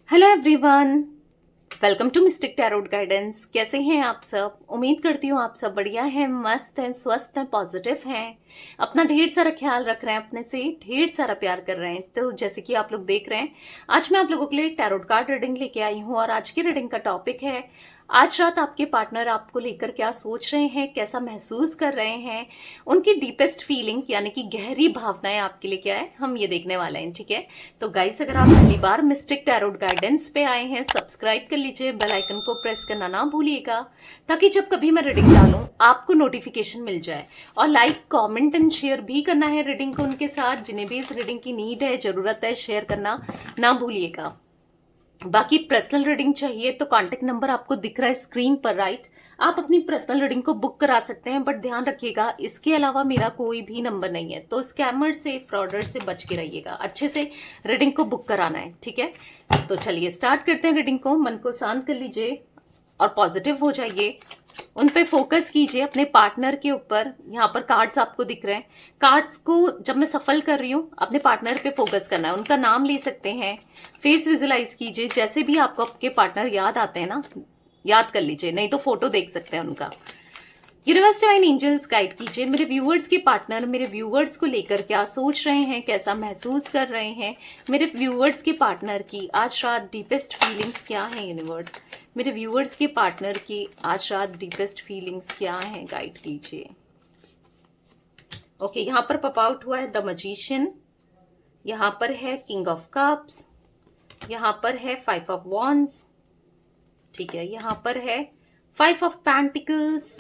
Hello everyone, welcome to mystic tarot guidance. कैसे हैं आप सब? उम्मीद करती हूँ आप सब बढ़िया हैं, मस्त हैं, स्वस्थ हैं, पॉजिटिव हैं, अपना ढेर सारा ख्याल रख रहे हैं, अपने से ढेर सारा प्यार कर रहे हैं। तो जैसे कि आप लोग देख रहे हैं, आज मैं आप लोगों के लिए टैरोट कार्ड रीडिंग लेके आई हूँ और आज की रीडिंग का टॉपिक है आज रात आपके पार्टनर आपको लेकर क्या सोच रहे हैं, कैसा महसूस कर रहे हैं, उनकी डीपेस्ट फीलिंग यानी कि गहरी भावनाएं आपके लिए क्या है, हम ये देखने वाले हैं। ठीक है, तो गाइस अगर आप पहली बार मिस्टिक टैरोट गाइडेंस पे आए हैं, सब्सक्राइब कर लीजिए, बेल आइकन को प्रेस करना ना भूलिएगा ताकि जब कभी मैं रीडिंग डालूं आपको नोटिफिकेशन मिल जाए। और लाइक, कमेंट एंड शेयर भी करना है रीडिंग को उनके साथ, जिन्हें भी इस रीडिंग की नीड है, जरूरत है, शेयर करना ना भूलिएगा। बाकी पर्सनल रीडिंग चाहिए तो कांटेक्ट नंबर आपको दिख रहा है स्क्रीन पर, राइट। आप अपनी पर्सनल रीडिंग को बुक करा सकते हैं, बट ध्यान रखिएगा इसके अलावा मेरा कोई भी नंबर नहीं है, तो स्कैमर से, फ्रॉडर से बच के रहिएगा। अच्छे से रीडिंग को बुक कराना है, ठीक है। तो चलिए स्टार्ट करते हैं रीडिंग को। मन को शांत कर लीजिए और पॉजिटिव हो जाइए, उन पे फोकस कीजिए, अपने पार्टनर के ऊपर। यहाँ पर कार्ड्स आपको दिख रहे हैं, कार्ड्स को जब मैं सफल कर रही हूँ अपने पार्टनर पे फोकस करना है। उनका नाम ले सकते हैं, फेस विजुलाइज कीजिए, जैसे भी आपको आपके पार्टनर याद आते हैं ना, याद कर लीजिए, नहीं तो फोटो देख सकते हैं उनका। यूनिवर्स डिवाइन एंजल्स गाइड कीजिए, मेरे व्यूवर्स के पार्टनर मेरे व्यूवर्स को लेकर क्या सोच रहे हैं, कैसा महसूस कर रहे हैं। मेरे व्यूवर्स के पार्टनर की आज रात डीपेस्ट फीलिंग्स क्या है यूनिवर्स। मेरे व्यूवर्स के पार्टनर की आज रात डीपेस्ट फीलिंग्स क्या है, गाइड कीजिए। ओके, यहाँ पर पॉप आउट हुआ है द मैजिशियन, यहाँ पर है किंग ऑफ कप्स, यहाँ पर है 5 ऑफ वॉन्ड्स, ठीक है, यहाँ पर है 5 ऑफ पेंटिकल्स,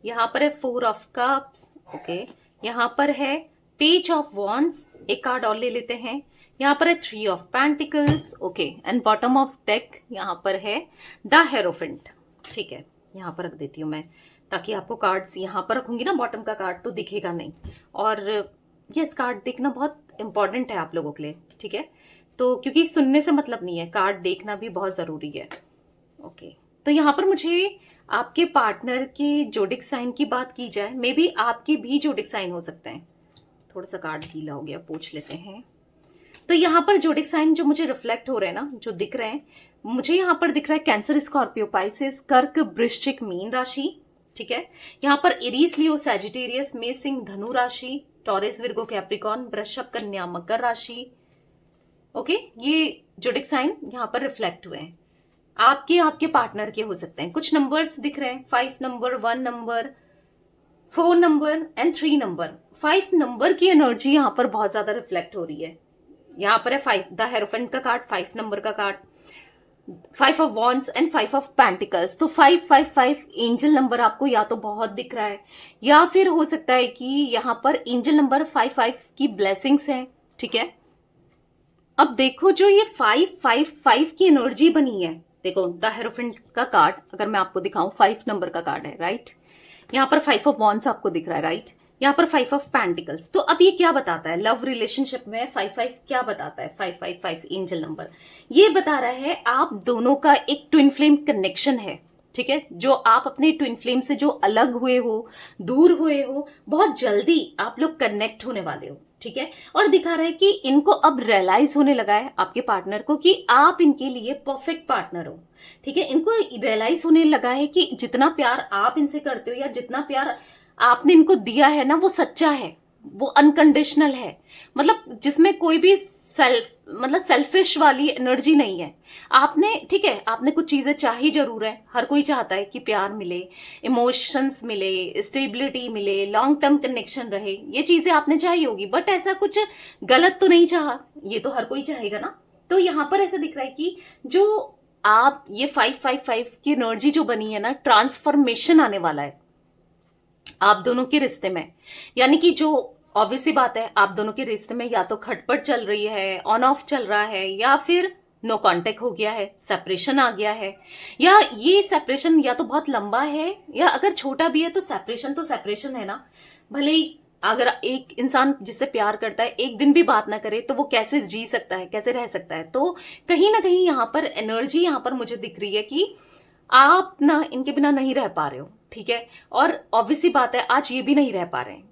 यहाँ पर है 4 ऑफ कप्स, ओके, यहाँ पर है पेज ऑफ वॉन्ड्स, एक कार्ड और ले लेते हैं, यहाँ पर है 3 of pentacles, okay, and bottom of deck यहाँ पर है द हेरोफेंट। ठीक है, यहाँ पर रख देती हूँ मैं ताकि आपको कार्ड्स यहाँ पर रखूंगी ना, बॉटम का कार्ड तो दिखेगा नहीं। और ये इस कार्ड देखना बहुत इंपॉर्टेंट है आप लोगों के लिए, ठीक है। तो क्योंकि सुनने से मतलब नहीं है, कार्ड देखना भी बहुत जरूरी है। ओके, तो यहाँ पर मुझे आपके पार्टनर के जोडिक साइन की बात की जाए, मे बी आपके भी जोडिक साइन हो सकते हैं। थोड़ा सा कार्ड गीला हो गया, पूछ लेते हैं। तो यहाँ पर जोडिक साइन जो मुझे रिफ्लेक्ट हो रहे हैं ना, जो दिख रहे हैं मुझे, यहाँ पर दिख रहा है कैंसर, स्कॉर्पियो, पाइसेस, कर्क, वृश्चिक, मीन राशि, ठीक है। यहाँ पर एरीज, लियो, सैजिटेरियस, मेष, सिंह, धनु राशि, टॉरस, विर्गो, कैप्रिकॉन, वृषभ, कन्या, मकर राशि। ओके, ये जोडिक साइन यहाँ पर रिफ्लेक्ट हुए हैं, आपके आपके पार्टनर के हो सकते हैं। कुछ नंबर्स दिख रहे हैं, 5 number, 1 number, 4 number and 3 number. 5 number की एनर्जी यहाँ पर बहुत ज्यादा रिफ्लेक्ट हो रही है। यहाँ पर है 5 द हेरोफेंट का कार्ड, 5 नंबर का card, 5 of wands and 5 of pentacles. तो 555 एंजल नंबर आपको या तो बहुत दिख रहा है, या फिर हो सकता है कि यहाँ पर एंजल नंबर 55 की ब्लेसिंग्स हैं, ठीक है। अब देखो जो ये 555 की एनर्जी बनी है, देखो द हेरोफेंट का कार्ड अगर मैं आपको दिखाऊं, 5 नंबर का कार्ड है, राइट। यहाँ पर 5 ऑफ वॉन्ड्स आपको दिख रहा है, राइट। यहाँ पर 5 ऑफ पेंटिकल्स। तो अब ये क्या बताता है लव रिलेशनशिप में? 55 क्या बताता है? 555 एंजल नंबर ये बता रहा है आप दोनों का एक ट्विन फ्लेम कनेक्शन है, ठीक है। जो आप अपने ट्विन फ्लेम से जो अलग हुए हो, दूर हुए हो, बहुत जल्दी आप लोग कनेक्ट होने वाले हो, ठीक है। और दिखा रहा है कि इनको अब रियलाइज होने लगा है आपके पार्टनर को कि आप इनके लिए परफेक्ट पार्टनर हो, ठीक है। इनको रियलाइज होने लगा है कि जितना प्यार आप इनसे करते हो या जितना प्यार आपने इनको दिया है ना, वो सच्चा है, वो अनकंडीशनल है, मतलब जिसमें कोई भी सेल्फिश वाली एनर्जी नहीं है। आपने, ठीक है, आपने कुछ चीजें चाही जरूर है, हर कोई चाहता है कि प्यार मिले, इमोशंस मिले, स्टेबिलिटी मिले, लॉन्ग टर्म कनेक्शन रहे, ये चीजें आपने चाही होगी, बट ऐसा कुछ गलत तो नहीं चाहा, ये तो हर कोई चाहेगा ना। तो यहाँ पर ऐसा दिख रहा है कि जो आप ये 555 की एनर्जी जो बनी है ना, ट्रांसफॉर्मेशन आने वाला है आप दोनों के रिश्ते में। यानी कि जो ऑब्वियसली बात है, आप दोनों के रिश्ते में या तो खटपट चल रही है, ऑन ऑफ चल रहा है, या फिर नो कांटेक्ट हो गया है, सेपरेशन आ गया है, या ये सेपरेशन या तो बहुत लंबा है या अगर छोटा भी है तो सेपरेशन है ना। भले ही अगर एक इंसान जिससे प्यार करता है एक दिन भी बात ना करे तो वो कैसे जी सकता है, कैसे रह सकता है। तो कहीं ना कहीं यहाँ पर एनर्जी यहाँ पर मुझे दिख रही है कि आप ना इनके बिना नहीं रह पा रहे हो, ठीक है। और ऑब्वियसली बात है आज ये भी नहीं रह पा रहे हैं,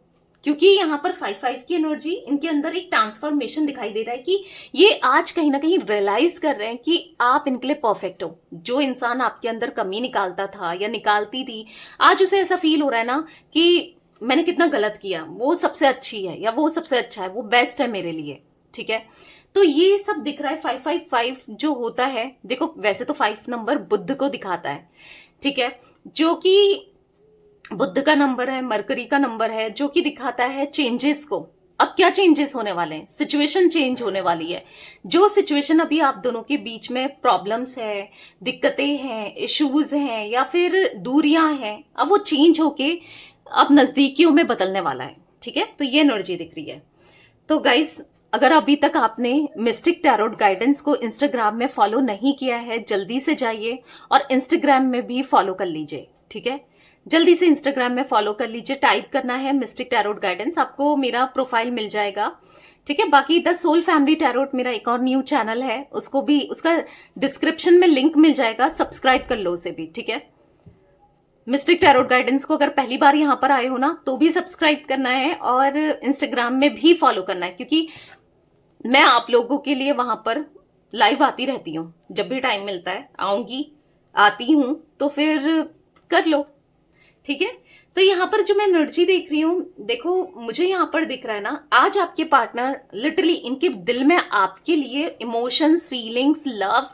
क्योंकि यहाँ पर 5-5 की एनर्जी, इनके अंदर एक ट्रांसफॉर्मेशन दिखाई दे रहा है कि ये आज कहीं ना कहीं रियलाइज कर रहे हैं कि आप इनके लिए परफेक्ट हो। जो इंसान आपके अंदर कमी निकालता था या निकालती थी, आज उसे ऐसा फील हो रहा है ना कि मैंने कितना गलत किया, वो सबसे अच्छी है या वो सबसे अच्छा है, वो बेस्ट है मेरे लिए। ठीक है, तो ये सब दिख रहा है। 555 जो होता है, देखो वैसे तो 5 नंबर बुध को दिखाता है, ठीक है, जो कि बुध का नंबर है, मरकरी का नंबर है, जो कि दिखाता है चेंजेस को। अब क्या चेंजेस होने वाले हैं, सिचुएशन चेंज होने वाली है। जो सिचुएशन अभी आप दोनों के बीच में प्रॉब्लम्स है, दिक्कतें हैं, इश्यूज हैं या फिर दूरियां हैं, अब वो चेंज होके अब नजदीकियों में बदलने वाला है। ठीक है, तो ये एनर्जी दिख रही है। तो गाइस, अगर अभी तक आपने मिस्टिक टैरोट गाइडेंस को इंस्टाग्राम में फॉलो नहीं किया है, जल्दी से जाइए और इंस्टाग्राम में भी फॉलो कर लीजिए। ठीक है, जल्दी से इंस्टाग्राम में फॉलो कर लीजिए, टाइप करना है मिस्टिक टैरोट गाइडेंस, आपको मेरा प्रोफाइल मिल जाएगा। ठीक है, बाकी द सोल फैमिली टैरोट मेरा एक और न्यू चैनल है, उसको भी, उसका डिस्क्रिप्शन में लिंक मिल जाएगा, सब्सक्राइब कर लो उसे भी। ठीक है, मिस्टिक टैरोट गाइडेंस को अगर पहली बार यहां पर आए हो ना, तो भी सब्सक्राइब करना है और इंस्टाग्राम में भी फॉलो करना है, क्योंकि मैं आप लोगों के लिए वहां पर लाइव आती रहती हूँ। जब भी टाइम मिलता है आऊंगी, आती हूं, तो फिर कर लो। ठीक है, तो यहाँ पर जो मैं एनर्जी देख रही हूँ, देखो मुझे यहाँ पर दिख रहा है ना, आज आपके पार्टनर लिटरली, इनके दिल में आपके लिए इमोशंस, फीलिंग्स, लव,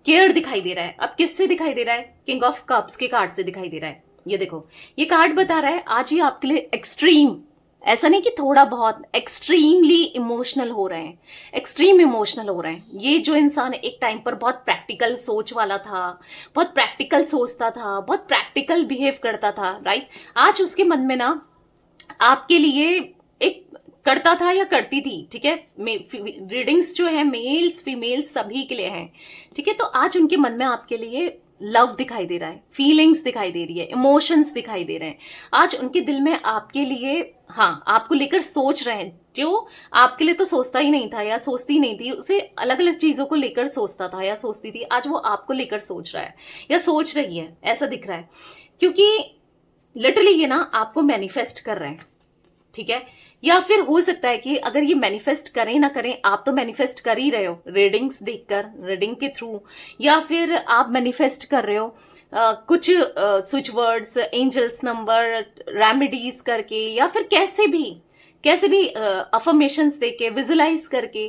केयर दिखाई दे रहा है। अब किससे दिखाई दे रहा है? किंग ऑफ कप्स के कार्ड से दिखाई दे रहा है। ये देखो, ये कार्ड बता रहा है आज ये आपके लिए एक्सट्रीम, ऐसा नहीं कि थोड़ा बहुत, एक्सट्रीमली इमोशनल हो रहे हैं, एक्सट्रीम इमोशनल हो रहे हैं। ये जो इंसान एक टाइम पर बहुत प्रैक्टिकल सोच वाला था, बहुत प्रैक्टिकल सोचता था, बहुत प्रैक्टिकल बिहेव करता था, राइट, आज उसके मन में ना आपके लिए एक करता था या करती थी। ठीक है, रीडिंग्स जो है मेल्स फीमेल्स सभी के लिए हैं। ठीक है, तो आज उनके मन में आपके लिए लव दिखाई दे रहा है, फीलिंग्स दिखाई दे रही है, इमोशंस दिखाई दे रहे हैं। आज उनके दिल में आपके लिए, हाँ, आपको लेकर सोच रहे हैं। जो आपके लिए तो सोचता ही नहीं था या सोचती नहीं थी, उसे अलग अलग चीजों को लेकर सोचता था या सोचती थी, आज वो आपको लेकर सोच रहा है या सोच रही है, ऐसा दिख रहा है। क्योंकि लिटरली ये ना आपको मैनिफेस्ट कर रहे हैं। ठीक है, या फिर हो सकता है कि अगर ये मैनिफेस्ट करें ना करें, आप तो मैनिफेस्ट कर ही रहे हो रीडिंग्स देखकर, रीडिंग के थ्रू, या फिर आप मैनिफेस्ट कर रहे हो कुछ switch words, angels number, remedies करके, या फिर कैसे भी अफर्मेशंस देके, विजुलाइज करके,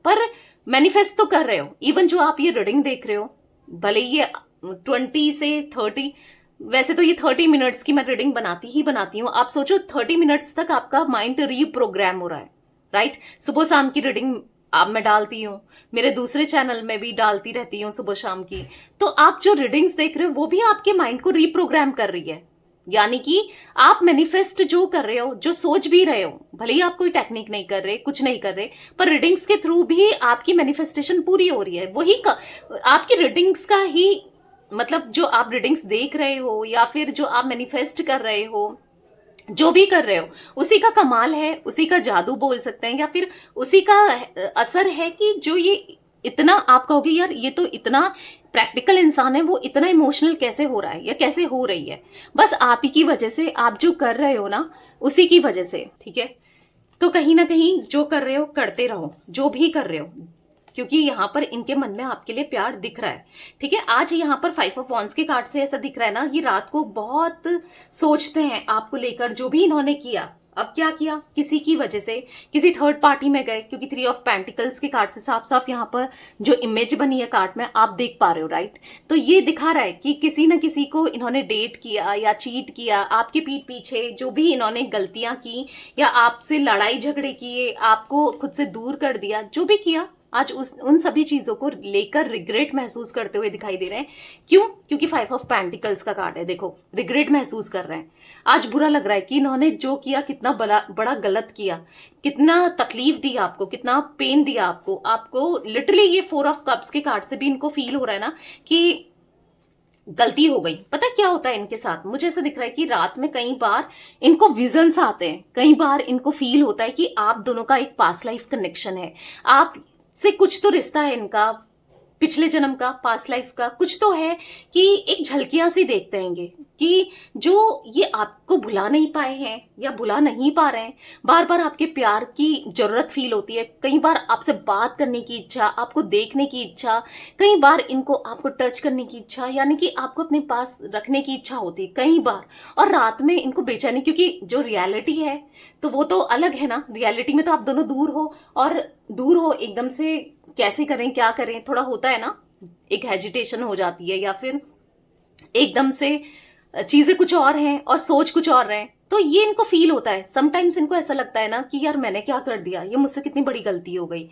पर मैनिफेस्ट तो कर रहे हो। इवन जो आप ये रीडिंग देख रहे हो, भले ये 20 से 30, वैसे तो ये 30 मिनट्स की मैं रीडिंग बनाती हूँ। आप सोचो 30 मिनट्स तक आपका माइंड रीप्रोग्राम हो रहा है, राइट। सुबह शाम की रीडिंग आप मैं डालती हूँ, मेरे दूसरे चैनल में भी डालती रहती हूँ सुबह शाम की। तो आप जो रीडिंग्स देख रहे हो वो भी आपके माइंड को रीप्रोग्राम कर रही है। यानी कि आप मैनिफेस्ट जो कर रहे हो, जो सोच भी रहे हो, भले ही आप कोई टेक्निक नहीं कर रहे, कुछ नहीं कर रहे, पर रीडिंग्स के थ्रू भी आपकी मैनिफेस्टेशन पूरी हो रही है। वही आपकी रीडिंग्स का ही मतलब, जो आप रीडिंग्स देख रहे हो या फिर जो आप मैनिफेस्ट कर रहे हो, जो भी कर रहे हो, उसी का कमाल है, उसी का जादू बोल सकते हैं, या फिर उसी का असर है कि जो ये इतना, आप कहोगे यार ये तो इतना प्रैक्टिकल इंसान है, वो इतना इमोशनल कैसे हो रहा है या कैसे हो रही है। बस आप ही की वजह से, आप जो कर रहे हो ना, उसी की वजह से। ठीक है, तो कहीं ना कहीं जो कर रहे हो करते रहो, जो भी कर रहे हो, क्योंकि यहाँ पर इनके मन में आपके लिए प्यार दिख रहा है। ठीक है, आज यहाँ पर 5 ऑफ वॉन्ड्स के कार्ड से ऐसा दिख रहा है ना, ये रात को बहुत सोचते हैं आपको लेकर, जो भी इन्होंने किया। अब क्या किया, किसी की वजह से किसी थर्ड पार्टी में गए, क्योंकि 3 ऑफ पेंटिकल्स के कार्ड से साफ साफ यहाँ पर जो इमेज बनी है कार्ड में आप देख पा रहे हो, राइट। तो ये दिखा रहा है कि किसी न किसी को इन्होंने डेट किया या चीट किया, आपके पीठ पीछे जो भी इन्होंने गलतियां की, या आपसे लड़ाई झगड़े किए, आपको खुद से दूर कर दिया, जो भी किया, आज उन सभी चीजों को लेकर रिग्रेट महसूस करते हुए दिखाई दे रहे हैं। क्यों? क्योंकि 5 ऑफ पेंटिकल्स का कार्ड है, देखो रिग्रेट महसूस कर रहे हैं। आज बुरा लग रहा है कि इन्होंने जो किया कितना बड़ा गलत किया, कितना तकलीफ दी आपको, कितना पेन दिया आपको लिटरली ये 4 ऑफ कप्स के कार्ड से भी इनको फील हो रहा है ना कि गलती हो गई। पता क्या होता है इनके साथ, मुझे ऐसा दिख रहा है कि रात में कई बार इनको विजन्स आते हैं, कई बार इनको फील होता है कि आप दोनों का एक पास्ट लाइफ कनेक्शन है, आप से कुछ तो रिश्ता है इनका, पिछले जन्म का, पास्ट लाइफ का कुछ तो है कि एक झलकियां सी देखते हैंगे कि जो ये आपको भुला नहीं पाए हैं या भुला नहीं पा रहे हैं। बार बार आपके प्यार की जरूरत फील होती है, कई बार आपसे बात करने की इच्छा, आपको देखने की इच्छा, कई बार इनको आपको टच करने की इच्छा, यानी कि आपको अपने पास रखने की इच्छा होती है कई बार। और रात में इनको बेचैनी, क्योंकि जो रियलिटी है तो वो तो अलग है ना। रियलिटी में तो आप दोनों दूर हो, और दूर हो एकदम से कैसे करें क्या करें, थोड़ा होता है ना, एक हेजिटेशन हो जाती है, या फिर एकदम से चीजें कुछ और हैं और सोच कुछ और रहे हैं। तो ये इनको फील होता है। समटाइम्स इनको ऐसा लगता है ना कि यार मैंने क्या कर दिया, ये मुझसे कितनी बड़ी गलती हो गई।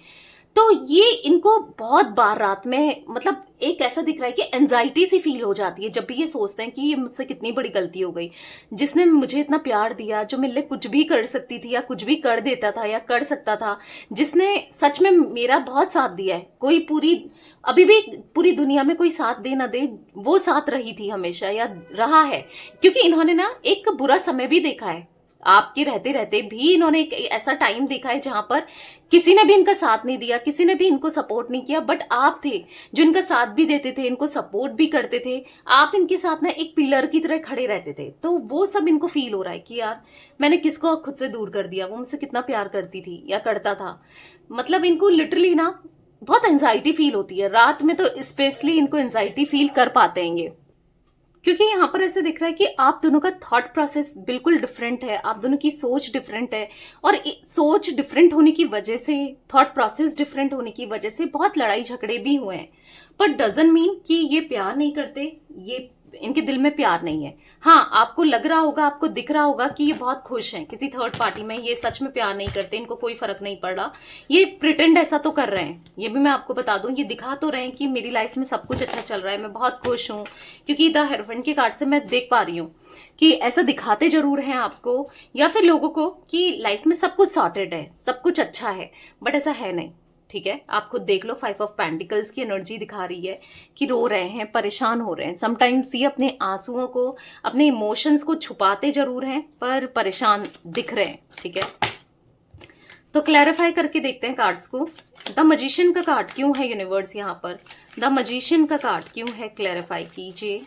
तो ये इनको बहुत बार रात में, मतलब एक ऐसा दिख रहा है कि एंजाइटी सी फील हो जाती है जब भी ये सोचते हैं कि ये मुझसे कितनी बड़ी गलती हो गई। जिसने मुझे इतना प्यार दिया, जो मेरे लिए कुछ भी कर सकती थी या कुछ भी कर देता था या कर सकता था, जिसने सच में मेरा बहुत साथ दिया है, कोई पूरी अभी भी पूरी दुनिया में कोई साथ दे ना दे, वो साथ रही थी हमेशा या रहा है। क्योंकि इन्होंने ना एक बुरा समय भी देखा है, आपके रहते रहते भी इन्होंने एक ऐसा टाइम देखा है जहां पर किसी ने भी इनका साथ नहीं दिया, किसी ने भी इनको सपोर्ट नहीं किया, बट आप थे जो इनका साथ भी देते थे, इनको सपोर्ट भी करते थे। आप इनके साथ ना एक पिलर की तरह खड़े रहते थे। तो वो सब इनको फील हो रहा है कि यार मैंने किसको खुद से दूर कर दिया, वो मुझसे कितना प्यार करती थी या करता था। मतलब इनको लिटरली ना बहुत एंजाइटी फील होती है रात में, तो स्पेशली इनको एंजाइटी फील कर पाते हैं ये। क्योंकि यहाँ पर ऐसे दिख रहा है कि आप दोनों का थॉट प्रोसेस बिल्कुल डिफरेंट है, आप दोनों की सोच डिफरेंट है, और सोच डिफरेंट होने की वजह से, थॉट प्रोसेस डिफरेंट होने की वजह से बहुत लड़ाई झगड़े भी हुए हैं। बट डजंट मीन कि ये प्यार नहीं करते, ये इनके दिल में प्यार नहीं है। हाँ, आपको लग रहा होगा, आपको दिख रहा होगा कि ये बहुत खुश हैं किसी थर्ड पार्टी में, ये सच में प्यार नहीं करते, इनको कोई फर्क नहीं पड़ रहा, ये प्रिटेंड ऐसा तो कर रहे हैं। ये भी मैं आपको बता दूं, ये दिखा तो रहे हैं कि मेरी लाइफ में सब कुछ अच्छा चल रहा है, मैं बहुत खुश हूं। क्योंकि द हेरोफेंट के कार्ड से मैं देख पा रही हूँ कि ऐसा दिखाते जरूर हैं आपको या फिर लोगों को कि लाइफ में सब कुछ सॉर्टेड है, सब कुछ अच्छा है, बट ऐसा है नहीं। ठीक है, आप खुद देख लो, 5 ऑफ पेंटिकल्स की एनर्जी दिखा रही है कि रो रहे हैं, परेशान हो रहे हैं। समटाइम्स ये अपने आंसुओं को, अपने इमोशंस को छुपाते जरूर हैं, पर परेशान दिख रहे हैं। ठीक है, तो क्लैरिफाई करके देखते हैं कार्ड्स को। द मजिशियन का कार्ड क्यों है यूनिवर्स यहाँ पर? द मजिशियन का कार्ड क्यों है, क्लैरिफाई कीजिए।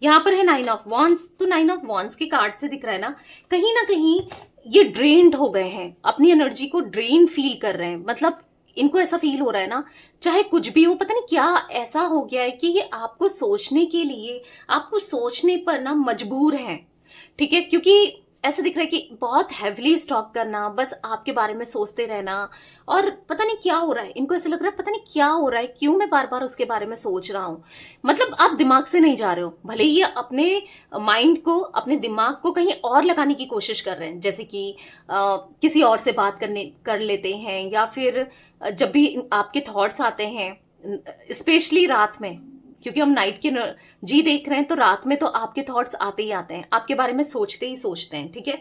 यहाँ पर है 9 ऑफ वॉन्ड्स। तो 9 ऑफ वॉन्ड्स के कार्ड से दिख रहा है ना कहीं ये ड्रेन्ड हो गए हैं, अपनी एनर्जी को ड्रेन फील कर रहे हैं। मतलब इनको ऐसा फील हो रहा है ना, चाहे कुछ भी हो, पता नहीं क्या ऐसा हो गया है कि ये आपको सोचने के लिए, आपको सोचने पर ना मजबूर हैं। ठीक है, क्योंकि ऐसा दिख रहा है कि बहुत हैविली स्टॉक करना, बस आपके बारे में सोचते रहना, और पता नहीं क्या हो रहा है, इनको ऐसा लग रहा है पता नहीं क्या हो रहा है, क्यों मैं बार बार उसके बारे में सोच रहा हूँ। मतलब आप दिमाग से नहीं जा रहे हो, भले ही अपने माइंड को, अपने दिमाग को कहीं और लगाने की कोशिश कर रहे हैं, जैसे कि किसी और से बात कर लेते हैं, या फिर जब भी आपके थॉट्स आते हैं, स्पेशली रात में, क्योंकि हम नाइट की जी देख रहे हैं, तो रात में तो आपके थॉट्स आते ही आते हैं, आपके बारे में सोचते ही सोचते हैं। ठीक है,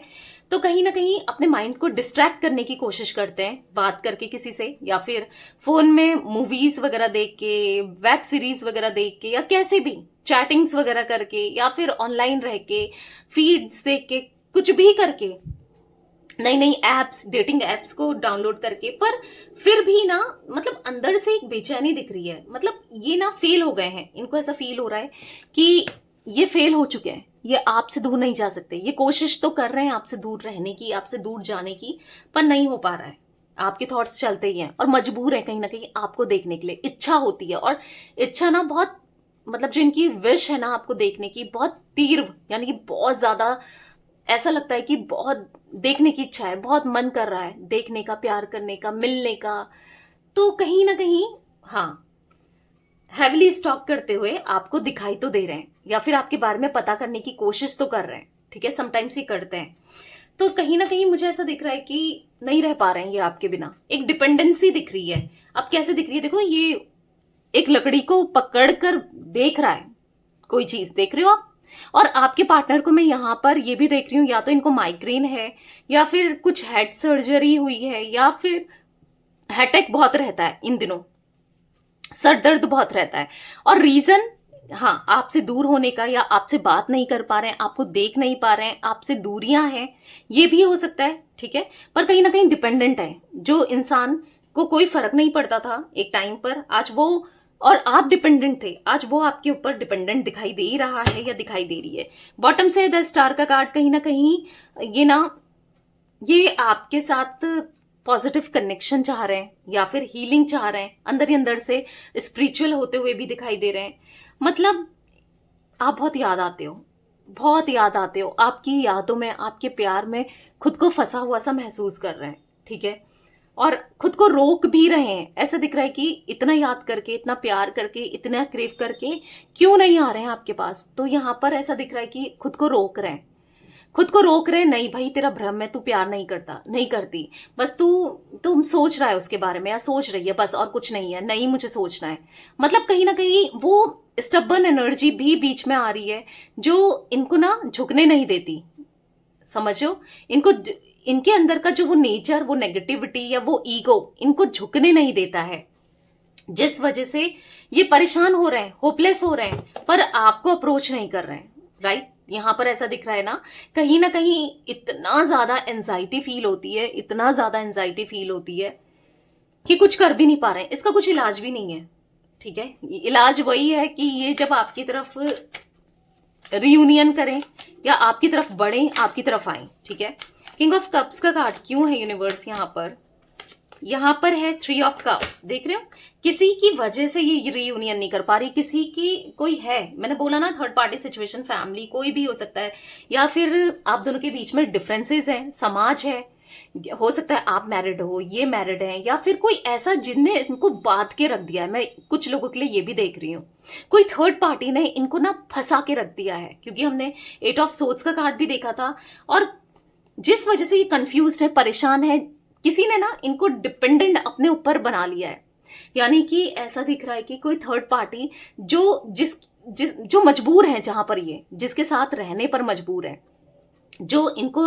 तो कहीं ना कहीं अपने माइंड को डिस्ट्रैक्ट करने की कोशिश करते हैं, बात करके किसी से, या फिर फोन में मूवीज वगैरह देख के, वेब सीरीज वगैरह देख के, या कैसे भी चैटिंग्स वगैरह करके, या फिर ऑनलाइन रह के, फीड्स देख के, कुछ भी करके, नई नई एप्स, डेटिंग एप्स को डाउनलोड करके, पर फिर भी ना मतलब अंदर से एक बेचैनी दिख रही है। मतलब ये ना फेल हो गए हैं, इनको ऐसा फील हो रहा है कि ये फेल हो चुके हैं, ये आपसे दूर नहीं जा सकते। ये कोशिश तो कर रहे हैं आपसे दूर रहने की, आपसे दूर जाने की, पर नहीं हो पा रहा है। आपके थॉट्स चलते ही हैं और मजबूर है कहीं ना कहीं आपको देखने के लिए। इच्छा होती है, और इच्छा ना बहुत, मतलब जो इनकी विश है ना आपको देखने की, बहुत तीव्र, यानी कि बहुत ज्यादा ऐसा लगता है कि बहुत देखने की इच्छा है, बहुत मन कर रहा है देखने का, प्यार करने का, मिलने का। तो कहीं ना कहीं हाँ, हैविली स्टॉक करते हुए आपको दिखाई तो दे रहे हैं, या फिर आपके बारे में पता करने की कोशिश तो कर रहे हैं। ठीक है, समटाइम्स ही करते हैं। तो कहीं ना कहीं मुझे ऐसा दिख रहा है कि नहीं रह पा रहे हैं ये आपके बिना। एक डिपेंडेंसी दिख रही है। अब कैसे दिख रही है, देखो, ये एक लकड़ी को पकड़ कर देख रहा है, कोई चीज देख रहे हो आप, और आपके पार्टनर को मैं यहाँ पर ये भी देख रही हूँ, या तो इनको माइग्रेन है, या फिर कुछ हेड सर्जरी हुई है, या फिर हेडेक बहुत रहता है इन दिनों, सर दर्द बहुत रहता है। और रीजन, हाँ, आपसे दूर होने का, या आपसे बात नहीं कर पा रहे हैं, आपको देख नहीं पा रहे हैं, आपसे दूरियां हैं, ये भी हो सकता है। ठीक है, पर कहीं ना कहीं डिपेंडेंट है। जो इंसान को कोई फर्क नहीं पड़ता था एक टाइम पर, आज वो, और आप डिपेंडेंट थे, आज वो आपके ऊपर डिपेंडेंट दिखाई दे रहा है या दिखाई दे रही है। बॉटम से द स्टार का कार्ड कहीं ना कहीं ये आपके साथ पॉजिटिव कनेक्शन चाह रहे हैं या फिर हीलिंग चाह रहे हैं, अंदर ही अंदर से स्पिरिचुअल होते हुए भी दिखाई दे रहे हैं। मतलब आप बहुत याद आते हो, बहुत याद आते हो, आपकी यादों में, आपके प्यार में खुद को फंसा हुआ सा महसूस कर रहे हैं, ठीक है, और खुद को रोक भी रहे हैं। ऐसा दिख रहा है कि इतना याद करके, इतना प्यार करके, इतना क्रेव करके क्यों नहीं आ रहे हैं आपके पास। तो यहाँ पर ऐसा दिख रहा है कि खुद को रोक रहे हैं, खुद को रोक रहे हैं। नहीं भाई, तेरा भ्रम है, तू प्यार नहीं करता, नहीं करती, बस तुम सोच रहा है उसके बारे में या सोच रही है, बस और कुछ नहीं है, नहीं मुझे सोचना है। मतलब कहीं ना कहीं वो स्टबर्न एनर्जी भी बीच में आ रही है जो इनको ना झुकने नहीं देती, समझो। इनको, इनके अंदर का जो वो नेचर, वो नेगेटिविटी या वो ईगो इनको झुकने नहीं देता है, जिस वजह से ये परेशान हो रहे हैं, होपलेस हो रहे हैं, पर आपको अप्रोच नहीं कर रहे हैं, राइट। यहां पर ऐसा दिख रहा है ना कहीं इतना ज्यादा एंजाइटी फील होती है, इतना ज्यादा एंजाइटी फील होती है कि कुछ कर भी नहीं पा रहे हैं। इसका कुछ इलाज भी नहीं है, ठीक है। इलाज वही है कि ये जब आपकी तरफ रियूनियन करें या आपकी तरफ बढ़े, आपकी तरफ आए, ठीक है। किंग ऑफ कप्स का कार्ड क्यों है यूनिवर्स यहाँ पर है 3 ऑफ कप्स। देख रहे हो, किसी की वजह से ये रियूनियन नहीं कर पा रही, किसी की कोई है, मैंने बोला ना, थर्ड पार्टी सिचुएशन, फैमिली, कोई भी हो सकता है, या फिर आप दोनों के बीच में डिफरेंसेस हैं, समाज है, हो सकता है आप मैरिड हो, ये मैरिड है, या फिर कोई ऐसा जिनने इनको बांध के रख दिया है। मैं कुछ लोगों के लिए ये भी देख रही हूँ, कोई थर्ड पार्टी ने इनको ना फंसा के रख दिया है, क्योंकि हमने 8 ऑफ सोर्ड्स का कार्ड भी देखा था, और जिस वजह से ये कंफ्यूज्ड है, परेशान है, किसी ने ना इनको डिपेंडेंट अपने ऊपर बना लिया है। यानी कि ऐसा दिख रहा है कि कोई थर्ड पार्टी जो मजबूर है, जहां पर ये जिसके साथ रहने पर मजबूर है, जो इनको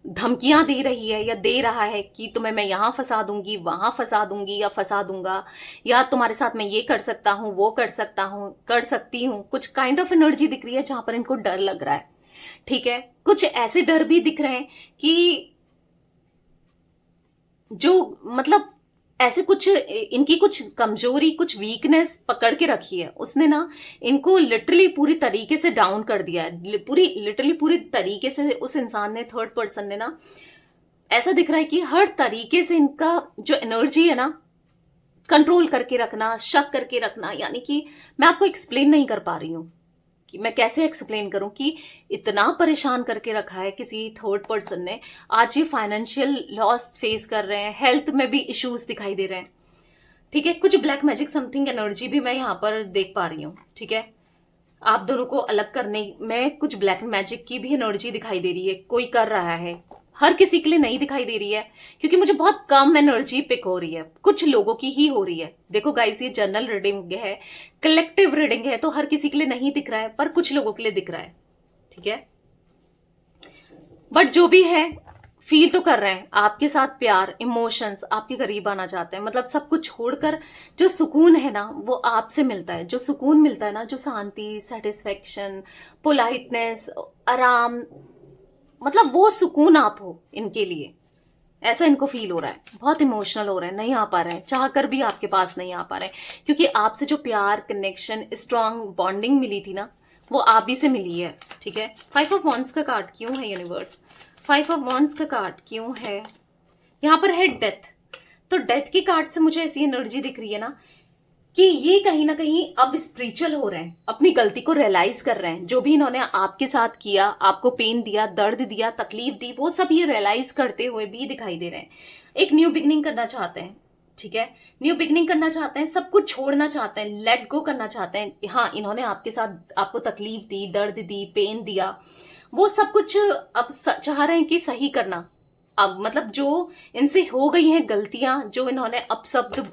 धमकियां दे रही है या दे रहा है कि तुम्हें मैं यहां फंसा दूंगी, वहां फंसा दूंगी, या फंसा दूंगा, या तुम्हारे साथ मैं ये कर सकता हूं, वो कर सकता हूं, कर सकती हूं, कुछ काइंड ऑफ एनर्जी दिख रही है जहां पर इनको डर लग रहा है, ठीक है। कुछ ऐसे डर भी दिख रहे हैं कि जो मतलब ऐसे कुछ इनकी कुछ कमजोरी, कुछ वीकनेस पकड़ के रखी है उसने ना, इनको लिटरली पूरी तरीके से डाउन कर दिया है, पूरी तरीके से उस इंसान ने, थर्ड पर्सन ने ना, ऐसा दिख रहा है कि हर तरीके से इनका जो एनर्जी है ना, कंट्रोल करके रखना, शक करके रखना। यानी कि मैं आपको एक्सप्लेन नहीं कर पा रही हूं कि मैं कैसे एक्सप्लेन करूं कि इतना परेशान करके रखा है किसी थर्ड पर्सन ने। आज ये फाइनेंशियल लॉस फेस कर रहे हैं, हेल्थ में भी इश्यूज दिखाई दे रहे हैं, ठीक है। कुछ ब्लैक मैजिक समथिंग एनर्जी भी मैं यहाँ पर देख पा रही हूँ, ठीक है। आप दोनों को अलग करने में कुछ ब्लैक मैजिक की भी एनर्जी दिखाई दे रही है, कोई कर रहा है। हर किसी के लिए नहीं दिखाई दे रही है, क्योंकि मुझे बहुत कम एनर्जी पिक हो रही है, कुछ लोगों की ही हो रही है। देखो गाइस, ये जनरल रीडिंग है, कलेक्टिव रीडिंग है, तो हर किसी के लिए नहीं दिख रहा है, पर कुछ लोगों के लिए दिख रहा है, ठीक है। बट जो भी है, फील तो कर रहे हैं आपके साथ प्यार, इमोशंस, आपके करीब आना चाहते हैं। मतलब सब कुछ छोड़कर जो सुकून है ना, वो आपसे मिलता है। जो सुकून मिलता है ना, जो शांति, सेटिस्फेक्शन, पोलाइटनेस, आराम, मतलब वो सुकून आप हो इनके लिए, ऐसा इनको फील हो रहा है। बहुत इमोशनल हो रहे हैं, नहीं आ पा रहे हैं, चाहकर भी आपके पास नहीं आ पा रहे हैं, क्योंकि आपसे जो प्यार, कनेक्शन, स्ट्रांग बॉन्डिंग मिली थी ना, वो आप ही से मिली है, ठीक है। 5 ऑफ वॉन्ड्स का कार्ड क्यों है यूनिवर्स? 5 ऑफ वॉन्ड्स का कार्ड क्यों है? यहाँ पर है डेथ। तो डेथ के कार्ड से मुझे ऐसी एनर्जी दिख रही है ना कि ये कहीं ना कहीं अब स्पिरिचुअल हो रहे हैं, अपनी गलती को रियलाइज कर रहे हैं। जो भी इन्होंने आपके साथ किया, आपको पेन दिया, दर्द दिया, तकलीफ दी, वो सब ये रियलाइज करते हुए भी दिखाई दे रहे हैं। एक न्यू बिगनिंग करना चाहते हैं, ठीक है। न्यू बिगनिंग करना चाहते हैं, सब कुछ छोड़ना चाहते हैं, लेट गो करना चाहते हैं। हाँ, इन्होंने आपके साथ, आपको तकलीफ दी, दर्द दी, पेन दिया, वो सब कुछ अब चाह रहे हैं कि सही करना। अब मतलब जो इनसे हो गई हैं गलतियां, जो इन्होंने अपशब्द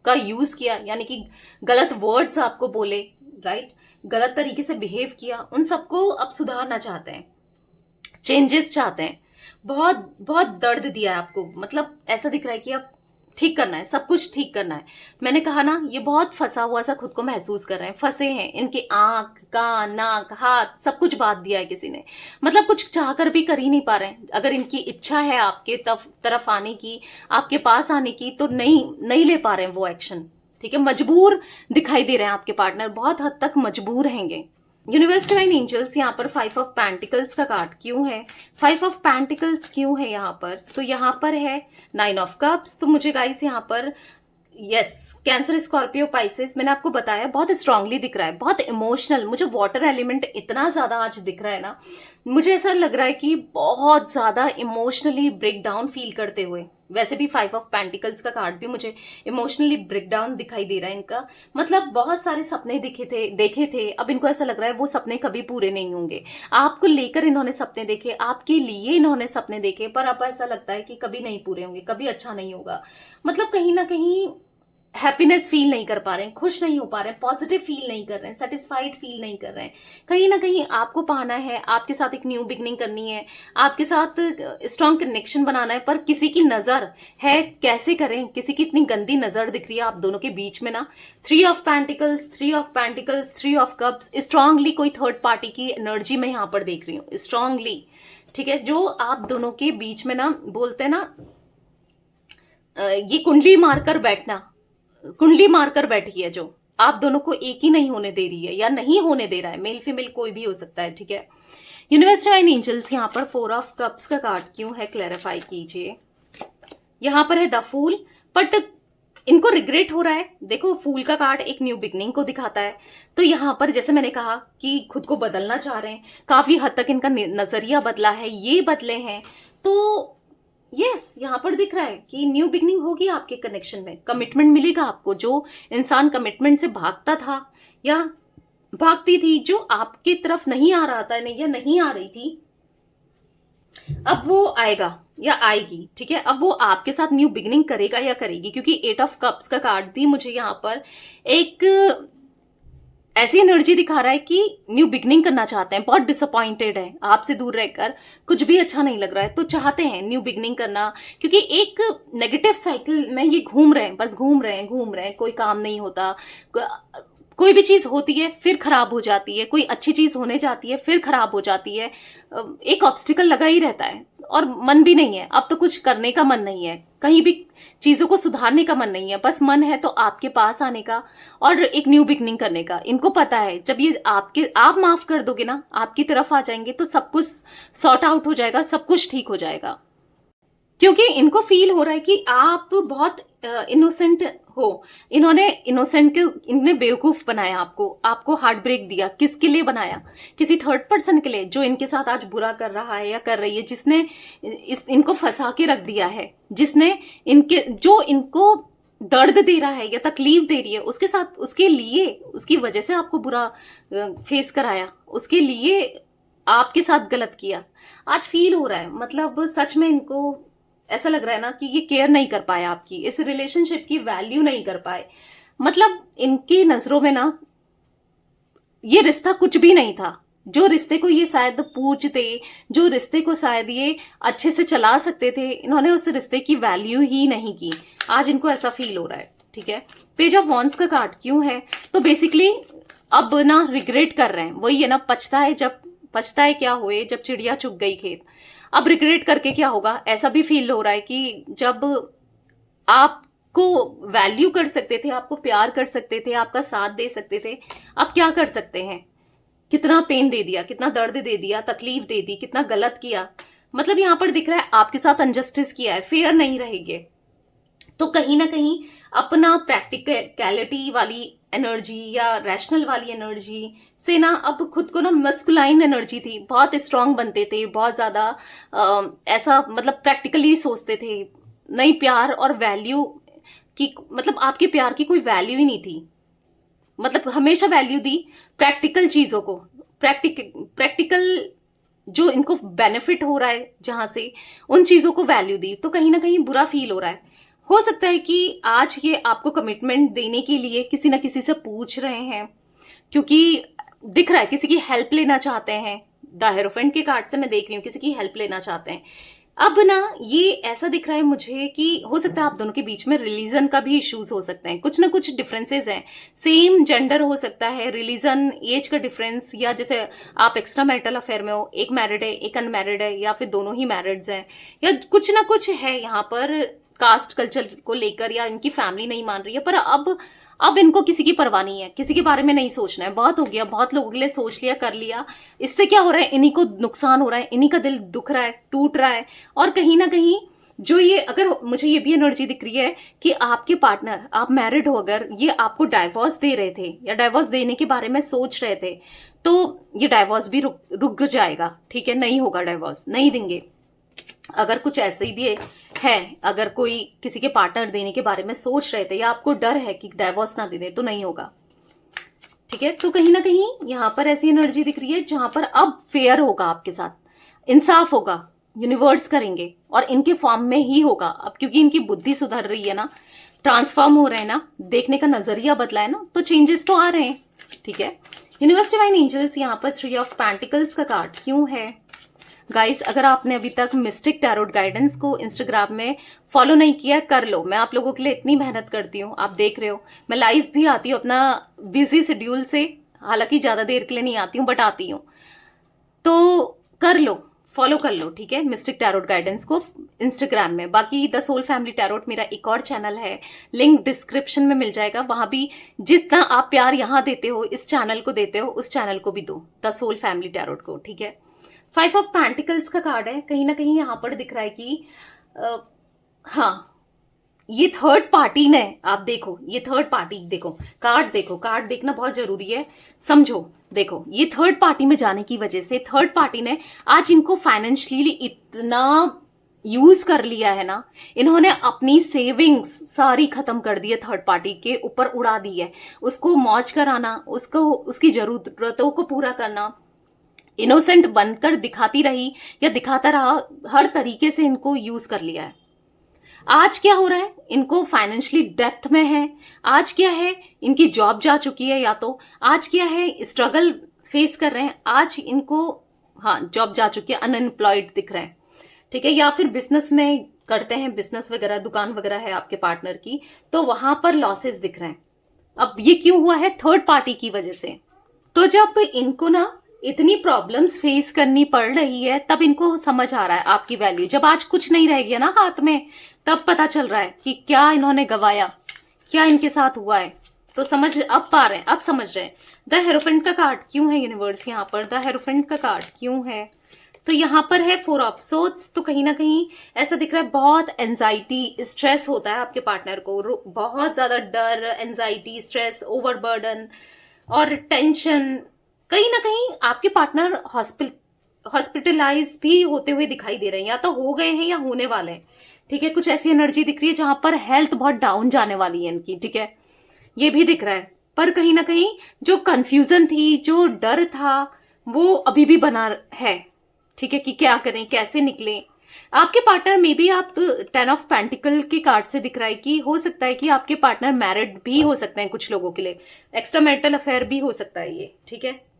का यूज किया, यानी कि गलत वर्ड्स आपको बोले, राइट, गलत तरीके से बिहेव किया, उन सबको अब सुधारना चाहते हैं, चेंजेस चाहते हैं। बहुत बहुत दर्द दिया है आपको, मतलब ऐसा दिख रहा है कि अब ठीक करना है, सब कुछ ठीक करना है। मैंने कहा ना, ये बहुत फंसा हुआ सा खुद को महसूस कर रहे हैं, फंसे हैं। इनके आंख, कान, नाक, हाथ सब कुछ बांध दिया है किसी ने, मतलब कुछ चाहकर भी कर ही नहीं पा रहे हैं। अगर इनकी इच्छा है आपके तरफ आने की, आपके पास आने की, तो नहीं ले पा रहे हैं वो एक्शन। ठीक है, मजबूर दिखाई दे रहे हैं आपके पार्टनर, बहुत हद तक मजबूर रहेंगे। यूनिवर्स डिवाइन एंजल्स, यहाँ पर 5 ऑफ पेंटिकल्स का कार्ड क्यों है, 5 ऑफ पेंटिकल्स क्यों है यहाँ पर? तो यहाँ पर है 9 ऑफ कप्स। तो मुझे गाइस यहाँ पर यस, कैंसर, स्कॉर्पियो, पाइसेस, मैंने आपको बताया बहुत स्ट्रांगली दिख रहा है, बहुत इमोशनल। मुझे वाटर एलिमेंट इतना ज्यादा आज दिख रहा है ना, मुझे ऐसा लग रहा है कि बहुत ज्यादा इमोशनली ब्रेक डाउन फील करते हुए। वैसे भी 5 ऑफ पेंटिकल्स का कार्ड भी मुझे इमोशनली ब्रेक डाउन दिखाई दे रहा है इनका। मतलब बहुत सारे सपने देखे थे, अब इनको ऐसा लग रहा है वो सपने कभी पूरे नहीं होंगे। आपको लेकर इन्होंने सपने देखे, आपके लिए इन्होंने सपने देखे, पर अब ऐसा लगता है कि कभी नहीं पूरे होंगे, कभी अच्छा नहीं होगा। मतलब कहीं ना कहीं हैप्पीनेस फील नहीं कर पा रहे हैं, खुश नहीं हो पा रहे हैं, पॉजिटिव फील नहीं कर रहे हैं, सेटिस्फाइड फील नहीं कर रहे हैं। कहीं ना कहीं आपको पाना है, आपके साथ एक न्यू बिगनिंग करनी है, आपके साथ स्ट्रॉन्ग कनेक्शन बनाना है, पर किसी की नजर है, कैसे करें? किसी की इतनी गंदी नजर दिख रही है आप दोनों के बीच में ना। 3 of pentacles, 3 of pentacles, 3 of cups, strongly कोई थर्ड पार्टी की एनर्जी मैं यहाँ पर देख रही हूँ, स्ट्रांगली। ठीक है, जो आप दोनों के बीच में ना, बोलते हैं ना, ये कुंडली मारकर बैठी है, जो आप दोनों को एक ही नहीं होने दे रही है या नहीं होने दे रहा है। मेल फीमेल कोई भी हो सकता है। ठीक है, यूनिवर्स डिवाइन एंजल्स, यहाँ पर 4 ऑफ कप्स का कार्ड क्यों है, क्लैरिफाई कीजिए। यहाँ पर है द फूल, बट इनको रिग्रेट हो रहा है। देखो, फूल का कार्ड एक न्यू बिगनिंग को दिखाता है, तो यहाँ पर जैसे मैंने कहा कि खुद को बदलना चाह रहे हैं, काफी हद तक इनका नजरिया बदला है, ये बदले हैं। तो यस, यहाँ पर दिख रहा है कि न्यू बिगनिंग होगी आपके कनेक्शन में, कमिटमेंट मिलेगा आपको। जो इंसान कमिटमेंट से भागता था या भागती थी, जो आपकी तरफ नहीं आ रहा था नहीं या नहीं आ रही थी, अब वो आएगा या आएगी। ठीक है, अब वो आपके साथ न्यू बिगनिंग करेगा या करेगी, क्योंकि 8 ऑफ कप्स का कार्ड भी मुझे यहाँ पर एक ऐसी एनर्जी दिखा रहा है कि न्यू बिगनिंग करना चाहते हैं, बहुत डिसअपॉइंटेड है आपसे दूर रहकर, कुछ भी अच्छा नहीं लग रहा है, तो चाहते हैं न्यू बिगनिंग करना। क्योंकि एक नेगेटिव साइकिल में ये घूम रहे हैं, बस घूम रहे हैं, कोई काम नहीं होता, कोई भी चीज होती है फिर खराब हो जाती है, कोई अच्छी चीज होने जाती है फिर खराब हो जाती है, एक ऑब्स्टिकल लगा ही रहता है, और मन भी नहीं है, अब तो कुछ करने का मन नहीं है, कहीं भी चीजों को सुधारने का मन नहीं है, बस मन है तो आपके पास आने का और एक न्यू बिगनिंग करने का। इनको पता है जब ये आप माफ कर दोगे ना, आपकी तरफ आ जाएंगे, तो सब कुछ सॉर्ट आउट हो जाएगा, सब कुछ ठीक हो जाएगा। क्योंकि इनको फील हो रहा है कि आप बहुत इनोसेंट हो। इन्होंने बेवकूफ बनाया आपको हार्ट ब्रेक दिया। किसके लिए बनाया? किसी थर्ड पर्सन के लिए, जो इनके साथ आज बुरा कर रहा है या कर रही है, जिसने इनको फंसा के रख दिया है, जिसने इनको दर्द दे रहा है या तकलीफ दे रही है, उसके साथ, उसके लिए, उसकी वजह से आपको बुरा फेस कराया, उसके लिए आपके साथ गलत किया। आज फील हो रहा है, मतलब सच में इनको ऐसा लग रहा है ना कि ये केयर नहीं कर पाए आपकी, इस रिलेशनशिप की वैल्यू नहीं कर पाए। मतलब इनकी नजरों में ना ये रिश्ता कुछ भी नहीं था। जो रिश्ते को ये शायद पूछते, जो रिश्ते को शायद ये अच्छे से चला सकते थे, इन्होंने उस रिश्ते की वैल्यू ही नहीं की। आज इनको ऐसा फील हो रहा है। ठीक है, पेज ऑफ वॉन्ड्स का कार्ड क्यों है? तो बेसिकली अब ना रिग्रेट कर रहे हैं, वही है ना, पछता है क्या हुए जब चिड़िया चुग गई खेत। अब रिग्रेट करके क्या होगा? ऐसा भी फील हो रहा है कि जब आपको वैल्यू कर सकते थे, आपको प्यार कर सकते थे, आपका साथ दे सकते थे, अब क्या कर सकते हैं? कितना पेन दे दिया, कितना दर्द दे दिया, तकलीफ दे दी, कितना गलत किया। मतलब यहां पर दिख रहा है आपके साथ अनजस्टिस किया है, फेयर नहीं रहेंगे। तो कहीं ना कहीं अपना प्रैक्टिकलिटी वाली एनर्जी या रैशनल वाली एनर्जी से ना, अब खुद को ना, मस्कुलाइन एनर्जी थी, बहुत स्ट्रांग बनते थे, बहुत ज्यादा ऐसा मतलब प्रैक्टिकली सोचते थे, नहीं प्यार और वैल्यू की, मतलब आपके प्यार की कोई वैल्यू ही नहीं थी। मतलब हमेशा वैल्यू दी प्रैक्टिकल चीजों को, प्रैक्टिकल जो इनको बेनिफिट हो रहा है जहां से, उन चीजों को वैल्यू दी। तो कहीं ना कहीं बुरा फील हो रहा है। हो सकता है कि आज ये आपको कमिटमेंट देने के लिए किसी ना किसी से पूछ रहे हैं, क्योंकि दिख रहा है किसी की हेल्प लेना चाहते हैं। द हेरोफेंट के कार्ड से मैं देख रही हूँ किसी की हेल्प लेना चाहते हैं। अब ना ये ऐसा दिख रहा है मुझे कि हो सकता है आप दोनों के बीच में रिलीजन का भी इश्यूज हो सकते हैं, कुछ ना कुछ डिफरेंसेस हैं। सेम जेंडर हो सकता है, रिलीजन, एज का डिफरेंस, या जैसे आप एक्स्ट्रा मैरिटल अफेयर में हो, एक मैरिड है एक अनमैरिड है, या फिर दोनों ही मैरिड्स हैं, या कुछ ना कुछ है यहाँ पर कास्ट कल्चर को लेकर, या इनकी फैमिली नहीं मान रही है। पर अब इनको किसी की परवाह नहीं है, किसी के बारे में नहीं सोचना है। बहुत हो गया, बहुत लोगों के लिए सोच लिया, कर लिया। इससे क्या हो रहा है, इन्हीं को नुकसान हो रहा है, इन्हीं का दिल दुख रहा है, टूट रहा है। और कहीं ना कहीं जो ये, अगर मुझे ये भी एनर्जी दिख रही है कि आपके पार्टनर, आप मैरिड हो, अगर ये आपको डाइवोर्स दे रहे थे या डाइवोर्स देने के बारे में सोच रहे थे, तो ये डाइवोर्स भी रुक जाएगा। ठीक है, नहीं होगा, डाइवोर्स नहीं देंगे। अगर कुछ ऐसे ही भी है, अगर कोई किसी के पार्टनर देने के बारे में सोच रहे थे या आपको डर है कि डाइवोर्स ना दे दे, तो नहीं होगा। ठीक है, तो कहीं ना कहीं यहां पर ऐसी एनर्जी दिख रही है जहां पर अब फेयर होगा, आपके साथ इंसाफ होगा, यूनिवर्स करेंगे, और इनके फॉर्म में ही होगा अब, क्योंकि इनकी बुद्धि सुधर रही है ना, ट्रांसफॉर्म हो रहे हैं ना, देखने का नजरिया बदला है ना, तो चेंजेस तो आ रहे हैं। ठीक है, यूनिवर्स डिवाइन एंजल्स यहाँ पर 3 ऑफ पेंटिकल्स का कार्ड क्यों है? गाइस, अगर आपने अभी तक मिस्टिक टैरोट गाइडेंस को इंस्टाग्राम में फॉलो नहीं किया, कर लो। मैं आप लोगों के लिए इतनी मेहनत करती हूँ, आप देख रहे हो। मैं लाइव भी आती हूँ अपना बिजी शेड्यूल से, हालांकि ज्यादा देर के लिए नहीं आती हूँ, बट आती हूँ। तो कर लो, फॉलो कर लो। ठीक है, मिस्टिक टैरोट गाइडेंस को इंस्टाग्राम में। बाकी द सोल फैमिली टैरोट मेरा एक और चैनल है, लिंक डिस्क्रिप्शन में मिल जाएगा। वहां भी जितना आप प्यार यहाँ देते हो, इस चैनल को देते हो, उस चैनल को भी दो, द सोल फैमिली टैरोट को। ठीक है, 5 ऑफ पेंटिकल्स का कार्ड है। कहीं ना कहीं यहां पर दिख रहा है कि हाँ, ये थर्ड पार्टी ने, आप देखो, ये थर्ड पार्टी देखो, कार्ड देखो, कार्ड देखना बहुत जरूरी है, समझो। देखो, ये थर्ड पार्टी में जाने की वजह से थर्ड पार्टी ने आज इनको फाइनेंशियली इतना यूज कर लिया है ना, इन्होंने अपनी सेविंग्स सारी खत्म कर दी है, थर्ड पार्टी के ऊपर उड़ा दी है। उसको मौज कराना, उसको उसकी जरूरतों को पूरा करना, इनोसेंट बनकर दिखाती रही या दिखाता रहा, हर तरीके से इनको यूज कर लिया है। आज क्या हो रहा है, इनको फाइनेंशियली डेप्थ में है। आज क्या है, इनकी जॉब जा चुकी है, या तो आज क्या है, स्ट्रगल फेस कर रहे हैं। आज इनको, हाँ, जॉब जा चुकी है, अनएम्प्लॉयड दिख रहे हैं। ठीक है, या फिर बिजनेस में करते हैं, बिजनेस वगैरह, दुकान वगैरह है आपके पार्टनर की, तो वहां पर लॉसेस दिख रहे हैं। अब ये क्यों हुआ है, थर्ड पार्टी की वजह से। तो जब इनको ना इतनी प्रॉब्लम्स फेस करनी पड़ रही है, तब इनको समझ आ रहा है आपकी वैल्यू। जब आज कुछ नहीं रह गया ना हाथ में, तब पता चल रहा है कि क्या इन्होंने गवाया, क्या इनके साथ हुआ है। तो समझ अब पा रहे हैं, अब समझ रहे हैं। द हेरोफेंट का कार्ड क्यों है यूनिवर्स यहाँ पर, द हेरोफेंट का कार्ड क्यों है? तो यहाँ पर है 4 ऑफ सोर्ड्स। तो कहीं ना कहीं ऐसा दिख रहा है, बहुत एंजाइटी, स्ट्रेस होता है आपके पार्टनर को, बहुत ज्यादा डर, एंजाइटी, स्ट्रेस, ओवरबर्डन और टेंशन। कहीं ना कहीं आपके पार्टनर हॉस्पिटलाइज भी होते हुए दिखाई दे रहे हैं, या तो हो गए हैं या होने वाले हैं। ठीक है, कुछ ऐसी एनर्जी दिख रही है जहां पर हेल्थ बहुत डाउन जाने वाली है इनकी। ठीक है, ये भी दिख रहा है। पर कहीं ना कहीं जो कंफ्यूजन थी, जो डर था, वो अभी भी बना है। ठीक है, कि क्या करें, कैसे निकलें। आपके पार्टनर में भी, आप 10 ऑफ पेंटिकल के कार्ड से दिख रहा है कि हो सकता है कि आपके पार्टनर मैरिड भी हो सकते हैं, कुछ लोगों के लिए एक्स्ट्रा मैरिटल अफेयर भी हो सकता है ये। ठीक है,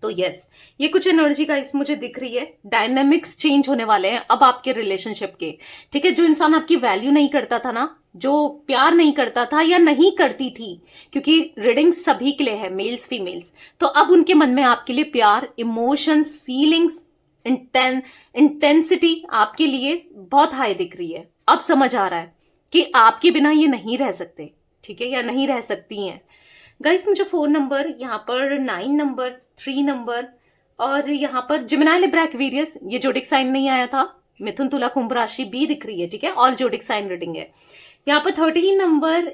तो यस, ये कुछ एनर्जी का इस मुझे दिख रही है। डायनेमिक्स चेंज होने वाले हैं अब आपके रिलेशनशिप के। ठीक है, जो इंसान आपकी वैल्यू नहीं करता था ना, जो प्यार नहीं करता था या नहीं करती थी, क्योंकि रीडिंग सभी के लिए है, मेल्स फीमेल्स, तो अब उनके मन में आपके लिए प्यार, इमोशंस, फीलिंग्स, इंटेंसिटी आपके लिए बहुत हाई दिख रही है। अब समझ आ रहा है कि आपके बिना ये नहीं रह सकते। ठीक है, या नहीं रह सकती हैं। गाइस, मुझे 4 नंबर, यहाँ पर 9 नंबर, 3 नंबर, और यहाँ पर जिमिनाई लिब्रा एक्वेरियस, ये जोडिक साइन नहीं आया था, मिथुन तुला कुंभ राशि भी दिख रही है। ठीक है, ऑल जोडिक साइन रीडिंग है। यहाँ पर 13 नंबर,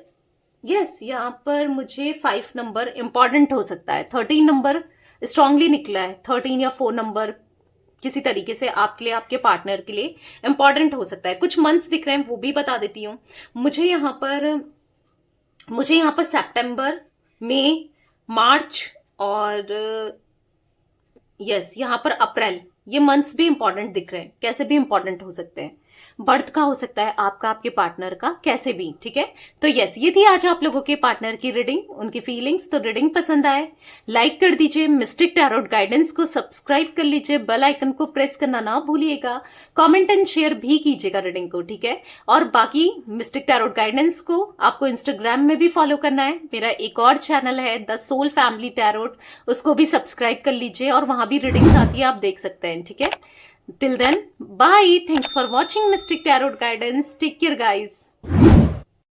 यस, यहाँ पर मुझे 5 नंबर इंपॉर्टेंट हो सकता है। 13 नंबर स्ट्रांगली निकला है। 13 या 4 नंबर किसी तरीके से आपके लिए, आपके पार्टनर के लिए इंपॉर्टेंट हो सकता है। कुछ मंथ्स दिख रहे हैं, वो भी बता देती हूँ। मुझे यहाँ पर सितंबर, मई, मार्च और यस, यहाँ पर अप्रैल, ये मंथ्स भी इंपॉर्टेंट दिख रहे हैं। कैसे भी इंपॉर्टेंट हो सकते हैं। बर्थ का हो सकता है, आपका आपके पार्टनर का, कैसे भी, ठीक है। तो यस, ये थी आज आप लोगों के पार्टनर की रीडिंग, उनकी फीलिंग्स। तो रीडिंग पसंद आए लाइक कर दीजिए, मिस्टिक टैरोट गाइडेंस को सब्सक्राइब कर लीजिए, बेल आइकन को प्रेस करना ना भूलिएगा, कमेंट एंड शेयर भी कीजिएगा रीडिंग को, ठीक है। और बाकी मिस्टिक टैरोट गाइडेंस को आपको इंस्टाग्राम में भी फॉलो करना है। मेरा एक और चैनल है द सोल फैमिली टैरोट, उसको भी सब्सक्राइब कर लीजिए और वहां भी रीडिंग्स आती है, आप देख सकते हैं, ठीक है। Till then, bye. Thanks for watching Mystic Tarot Guidance. Take care, guys.